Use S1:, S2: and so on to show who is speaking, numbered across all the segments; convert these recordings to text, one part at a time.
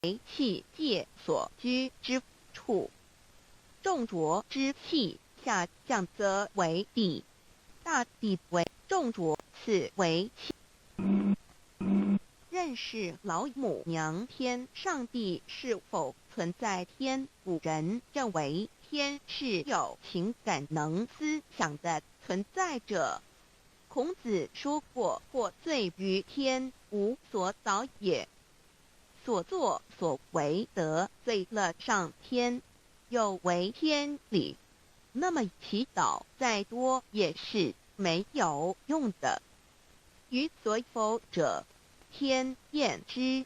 S1: 为气界所居之处。重浊之气下降则为地，大地为重浊，此为气。认识老母娘天上帝是否存在天？古人认为天是有情感能思想的存在者。孔子说过：或罪于天，无所导也。所作所为得罪了上天，有违天理，那么祈祷再多也是没有用的。予所否者，天厌之，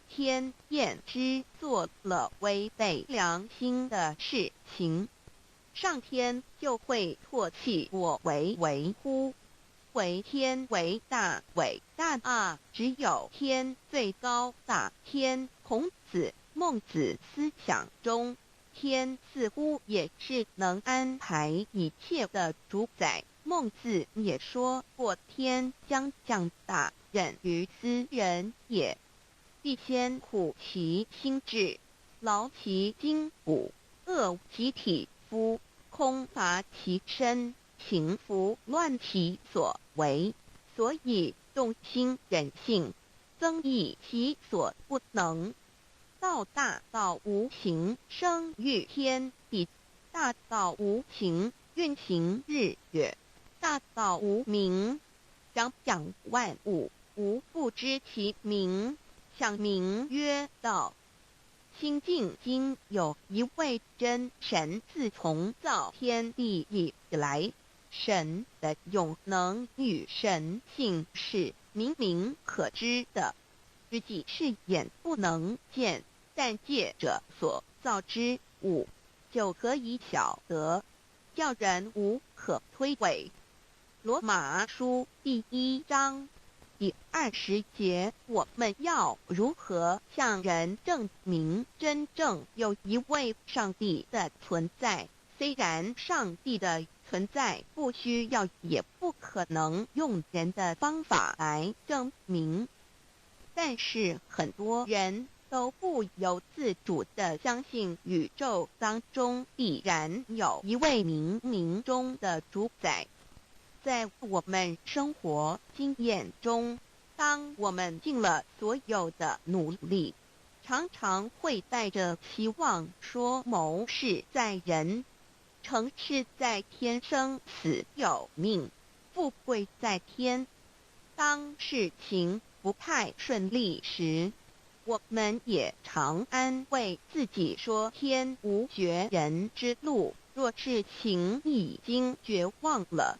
S1: 做了违背良心的事情，上天就会唾弃我为乎？为天为大，伟大啊！只有天最高大天。孔子、孟子思想中，天似乎也是能安排一切的主宰。孟子也说过：天将降大任于斯人也，必先苦其心志，劳其筋骨，饿其体肤，空乏其身，情服乱其所为，所以动心忍性，增益其所不能。道大道无形，生育天地；大道无情，运行日月；大道无名，讲万物，无不知其名，想名曰道。心静经有一位真神，自从造天地以来，神的永能与神性是明明可知的，实际是眼不能见，但借着所造之物，就可以晓得，叫人无可推诿。罗马书第1章第20节，我们要如何向人证明真正有一位上帝的存在？虽然上帝的存在不需要也不可能用人的方法来证明，但是很多人都不由自主地相信宇宙当中必然有一位冥冥中的主宰。在我们生活经验中，当我们尽了所有的努力，常常会带着希望说谋事在人，成事在天，生死有命，富贵在天。当事情不太顺利时，我们也常安慰自己说天无绝人之路，若事情已经绝望了，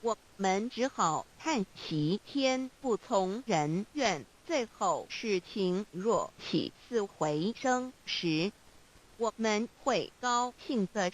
S1: 我们只好叹息天不从人愿。最后事情若起死回生时，我们会高兴地